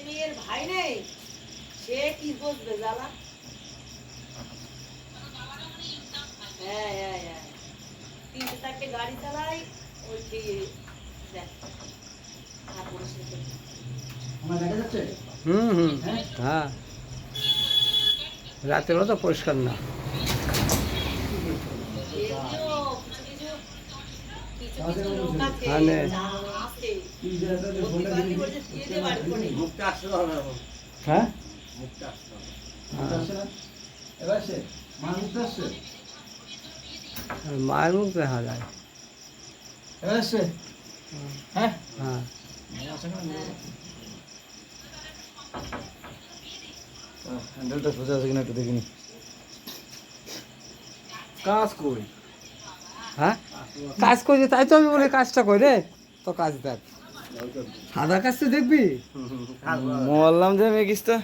মেয়ের ভাই নেই, সে কি বুঝবে জ্বালা। হ্যাঁ হ্যাঁ হ্যাঁ, 3-4টে গাড়ি চালাই, ওই দেখ তারপরে সে আমার দেখা যাচ্ছে? হুম হুম। হ্যাঁ? হ্যাঁ, রাতের তো পরিষ্কার না। এমনিও কিছু কিছু লোক আছে, মানে আছে কি যে এত যে ফোনটা প্রতিবাদী দিলি? বলছে দিয়ে দে বাড়ি করে। মুখটা আসতে হবে এখন। হ্যাঁ মুখটা আসতে হবে। মুখটা আসছে না? এবার আসছে? মার মুখটা আসছে? আর মায়ের মুখ দেখা যায়। এবার আসছে? হ্যাঁ? হ্যাঁ, আসে না? হ্যাঁ। হ্যান্ডেলটা সোজা আছে কিনা একটু দেখিনি। কাজ কই? হ্যাঁ কাজ করছি, তাই তো আমি বলি কাজটা কই রে, তো কাজ দেখ। সাদা কাজ তো দেখবি। বললাম যে মেকিসটা